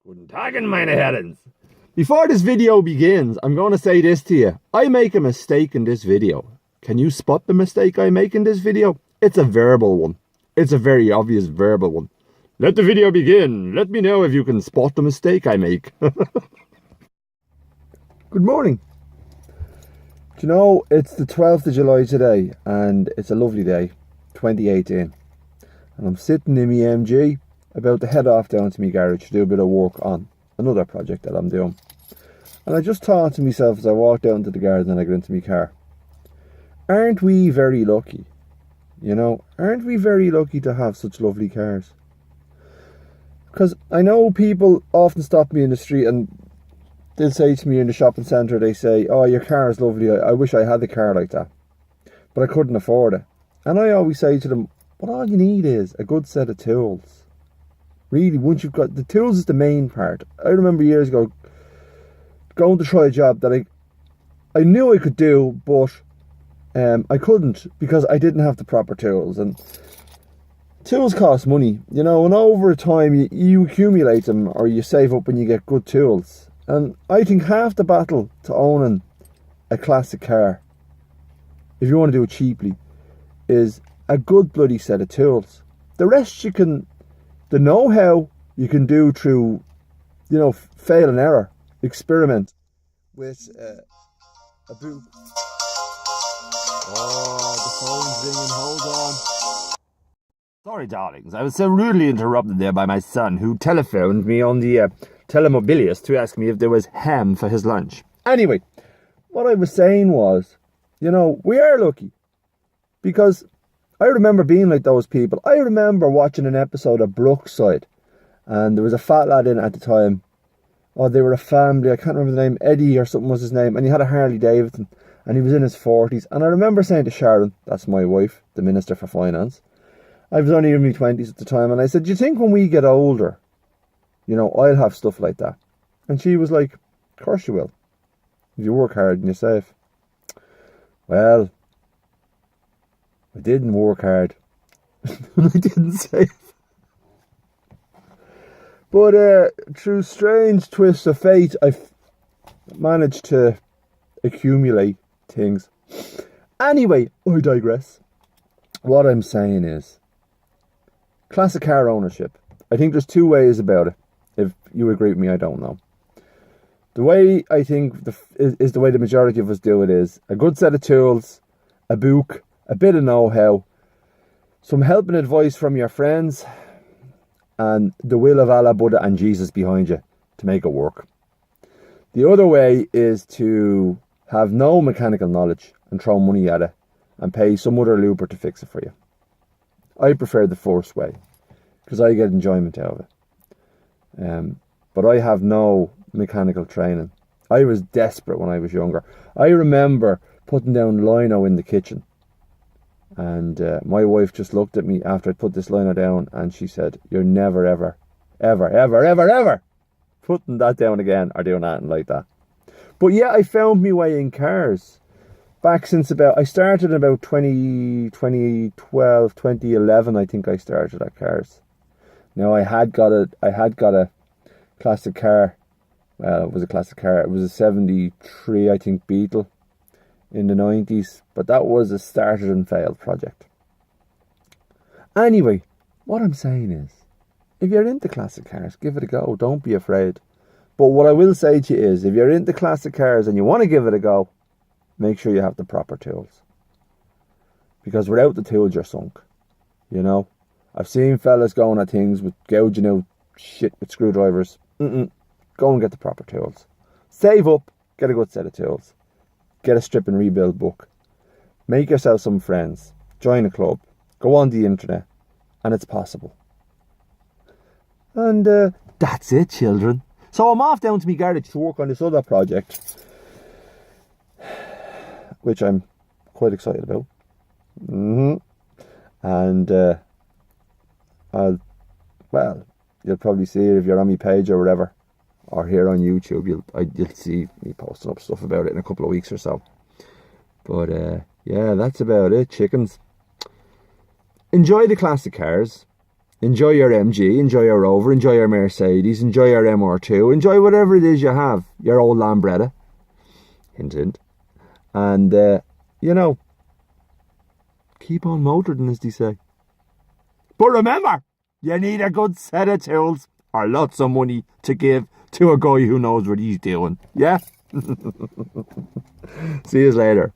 Guten Tagen, meine Herren. Before this video begins, I'm going to say this to you. I make a mistake in this video. Can you spot the mistake I make in this video? It's a verbal one. It's a very obvious verbal one. Let the video begin. Let me know if you can spot the mistake I make. Good morning. Do you know, it's the 12th of July today and it's a lovely day, 2018. And I'm sitting in my MG, about to head off down to my garage to do a bit of work on another project that I'm doing. And I just thought to myself as I walked down to the garden and I got into my car, aren't we very lucky? You know, aren't we very lucky to have such lovely cars? Because I know people often stop me in the street and they'll say to me in the shopping centre, they say, oh, your car is lovely, I wish I had a car like that. But I couldn't afford it. And I always say to them, well, all you need is a good set of tools. Really, once you've got, the tools is the main part. I remember years ago going to try a job that I knew I could do, but I couldn't because I didn't have the proper tools. And tools cost money, you know, and over time you accumulate them or you save up when you get good tools. And I think half the battle to owning a classic car, if you want to do it cheaply, is a good bloody set of tools. The rest you can, the know-how you can do through, you know, fail and error, experiment with a boot. Oh, the phone's ringing, hold on. Sorry, darlings, I was so rudely interrupted there by my son, who telephoned me on the telemobilius to ask me if there was ham for his lunch. Anyway, what I was saying was, you know, we are lucky. Because I remember being like those people. I remember watching an episode of Brookside. And there was a fat lad in it at the time. Oh, they were a family. I can't remember the name. Eddie or something was his name. And he had a Harley Davidson. And he was in his 40s. And I remember saying to Sharon, that's my wife, the Minister for Finance. I was only in my 20s at the time. And I said, do you think when we get older, you know, I'll have stuff like that? And she was like, of course you will. If you work hard and you're safe. Well, I didn't work hard. I didn't save. But through strange twists of fate, I've managed to accumulate things. Anyway, I digress. What I'm saying is, classic car ownership. I think there's two ways about it. If you agree with me, I don't know. The way I think is the way the majority of us do it is a good set of tools, a book, a bit of know-how, some help and advice from your friends, and the will of Allah, Buddha and Jesus behind you to make it work. The other way is to have no mechanical knowledge and throw money at it and pay some other looper to fix it for you. I prefer the first way because I get enjoyment out of it. But I have no mechanical training. I was desperate when I was younger. I remember putting down lino in the kitchen. And my wife just looked at me after I put this lino down and she said, you're never, ever, ever, ever, ever, ever putting that down again or doing anything like that. But yeah, I found my way in cars back since I started about 2012, 2011, I think I started at cars. Now I had got a classic car. Well, it was a classic car. It was a 73, I think, Beetle in the 90s, but that was a started and failed project. Anyway, what I'm saying is, if you're into classic cars, give it a go. Don't be afraid. But what I will say to you is, if you're into classic cars and you want to give it a go, make sure you have the proper tools. Because without the tools, you're sunk. You know? I've seen fellas going at things with gouging out shit with screwdrivers. Go and get the proper tools. Save up, get a good set of tools. Get a strip and rebuild book. Make yourself some friends. Join a club. Go on the internet. And it's possible. And that's it, children. So I'm off down to my garage to work on this other project, which I'm quite excited about. And you'll probably see it if you're on my page or whatever, or here on YouTube. You'll see me posting up stuff about it in a couple of weeks or so. But yeah, that's about it, chickens. Enjoy the classic cars. Enjoy your MG, enjoy your Rover, enjoy your Mercedes, enjoy your MR2, enjoy whatever it is you have. Your old Lambretta. Hint, hint. And, you know, keep on motoring, as they say. But remember, you need a good set of tools or lots of money to give to a guy who knows what he's doing. Yeah? See you later.